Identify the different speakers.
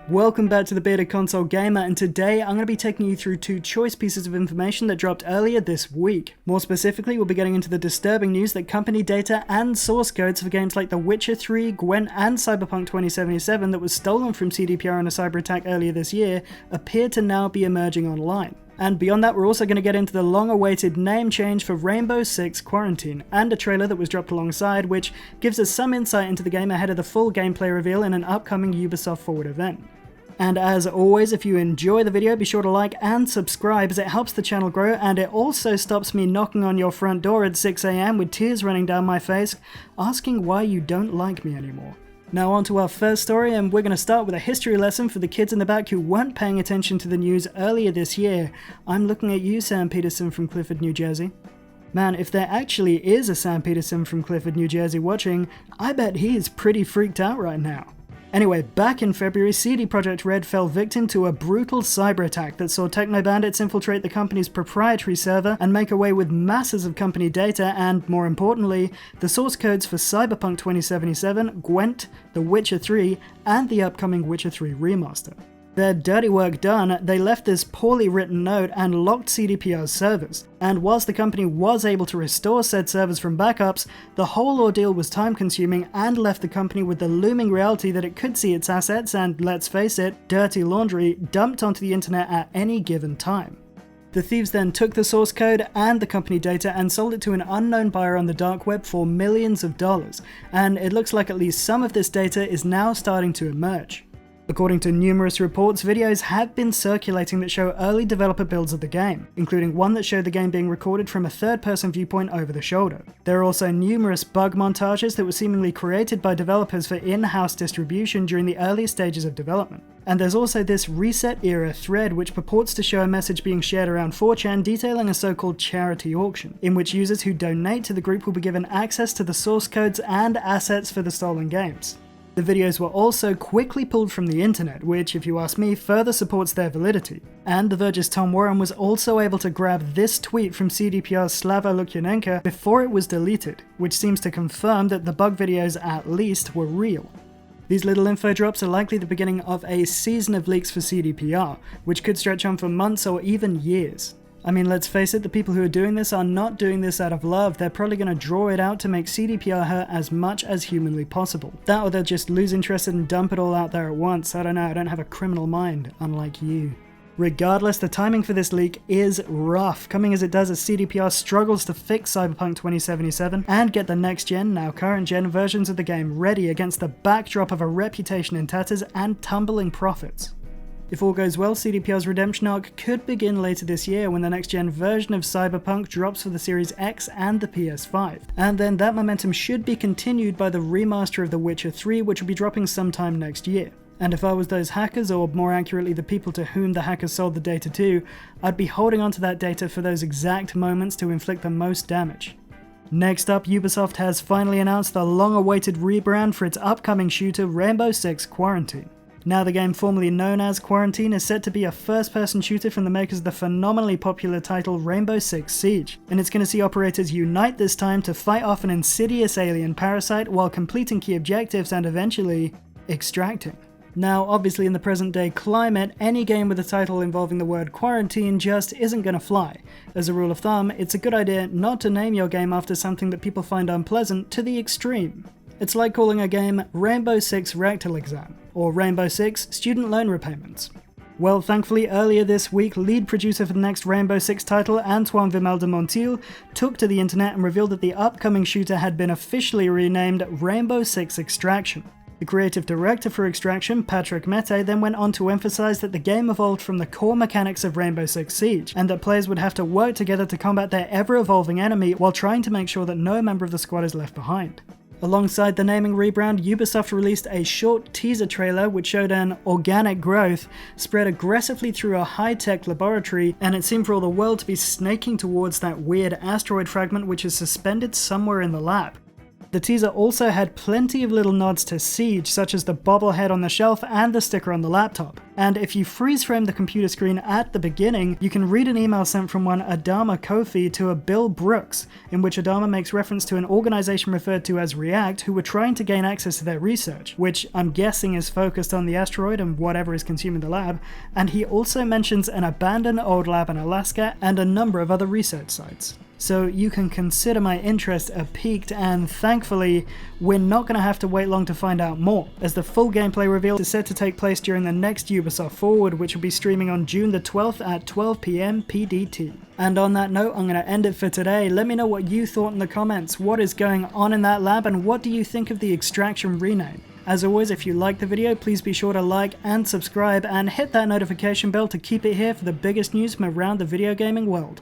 Speaker 1: Welcome back to the Bearded Console Gamer, and today I'm going to be taking you through two choice pieces of information that dropped earlier this week. More specifically, we'll be getting into the disturbing news that company data and source codes for games like The Witcher 3, Gwent and Cyberpunk 2077 that was stolen from CDPR in a cyber attack earlier this year appear to now be emerging online. And beyond that, we're also going to get into the long-awaited name change for Rainbow Six Quarantine, and a trailer that was dropped alongside, which gives us some insight into the game ahead of the full gameplay reveal in an upcoming Ubisoft Forward event. And as always, if you enjoy the video, be sure to like and subscribe as it helps the channel grow, and it also stops me knocking on your front door at 6 AM with tears running down my face, asking why you don't like me anymore. Now on to our first story, and we're going to start with a history lesson for the kids in the back who weren't paying attention to the news earlier this year. I'm looking at you, Sam Peterson from Clifford, New Jersey. Man, if there actually is a Sam Peterson from Clifford, New Jersey watching, I bet he is pretty freaked out right now. Anyway, back in February, CD Projekt Red fell victim to a brutal cyber attack that saw techno bandits infiltrate the company's proprietary server and make away with masses of company data and, more importantly, the source codes for Cyberpunk 2077, Gwent, The Witcher 3, and the upcoming Witcher 3 remaster. Their dirty work done, they left this poorly written note and locked CDPR's servers. And whilst the company was able to restore said servers from backups, the whole ordeal was time-consuming and left the company with the looming reality that it could see its assets and, let's face it, dirty laundry dumped onto the internet at any given time. The thieves then took the source code and the company data and sold it to an unknown buyer on the dark web for millions of dollars, and it looks like at least some of this data is now starting to emerge. According to numerous reports, videos have been circulating that show early developer builds of the game, including one that showed the game being recorded from a third-person viewpoint over the shoulder. There are also numerous bug montages that were seemingly created by developers for in-house distribution during the early stages of development. And there's also this Reset Era thread which purports to show a message being shared around 4chan detailing a so-called charity auction, in which users who donate to the group will be given access to the source codes and assets for the stolen games. The videos were also quickly pulled from the internet, which, if you ask me, further supports their validity. And The Verge's Tom Warren was also able to grab this tweet from CDPR's Slava Lukyanenko before it was deleted, which seems to confirm that the bug videos at least were real. These little info drops are likely the beginning of a season of leaks for CDPR, which could stretch on for months or even years. I mean, let's face it, the people who are doing this are not doing this out of love. They're probably going to draw it out to make CDPR hurt as much as humanly possible. That or they'll just lose interest and dump it all out there at once. I don't know, I don't have a criminal mind, unlike you. Regardless, the timing for this leak is rough, coming as it does as CDPR struggles to fix Cyberpunk 2077 and get the next-gen, now current-gen versions of the game ready against the backdrop of a reputation in tatters and tumbling profits. If all goes well, CDPR's redemption arc could begin later this year when the next-gen version of Cyberpunk drops for the Series X and the PS5. And then that momentum should be continued by the remaster of The Witcher 3, which will be dropping sometime next year. And if I was those hackers, or more accurately the people to whom the hackers sold the data to, I'd be holding onto that data for those exact moments to inflict the most damage. Next up, Ubisoft has finally announced the long-awaited rebrand for its upcoming shooter Rainbow Six Quarantine. Now the game formerly known as Quarantine is set to be a first-person shooter from the makers of the phenomenally popular title Rainbow Six Siege, and it's going to see operators unite this time to fight off an insidious alien parasite while completing key objectives and eventually extracting. Now obviously in the present day climate, any game with a title involving the word quarantine just isn't going to fly. As a rule of thumb, it's a good idea not to name your game after something that people find unpleasant to the extreme. It's like calling a game Rainbow Six Rectal Exam, or Rainbow Six Student Loan Repayments. Well, thankfully earlier this week, lead producer for the next Rainbow Six title, Antoine Vimal de Montiel, took to the internet and revealed that the upcoming shooter had been officially renamed Rainbow Six Extraction. The creative director for Extraction, Patrick Mete, then went on to emphasize that the game evolved from the core mechanics of Rainbow Six Siege, and that players would have to work together to combat their ever-evolving enemy while trying to make sure that no member of the squad is left behind. Alongside the naming rebrand, Ubisoft released a short teaser trailer which showed an organic growth spread aggressively through a high-tech laboratory, and it seemed for all the world to be snaking towards that weird asteroid fragment which is suspended somewhere in the lab. The teaser also had plenty of little nods to Siege, such as the bobblehead on the shelf and the sticker on the laptop. And if you freeze frame the computer screen at the beginning, you can read an email sent from one Adama Kofi to a Bill Brooks, in which Adama makes reference to an organization referred to as React who were trying to gain access to their research, which I'm guessing is focused on the asteroid and whatever is consuming the lab, and he also mentions an abandoned old lab in Alaska and a number of other research sites. So you can consider my interest piqued, and thankfully we're not going to have to wait long to find out more, as the full gameplay reveal is set to take place during the next Ubisoft Forward, which will be streaming on June the 12th at 12 PM PDT. And on that note, I'm going to end it for today. Let me know what you thought in the comments. What is going on in that lab, and what do you think of the Extraction rename? As always, if you liked the video, please be sure to like and subscribe, and hit that notification bell to keep it here for the biggest news from around the video gaming world.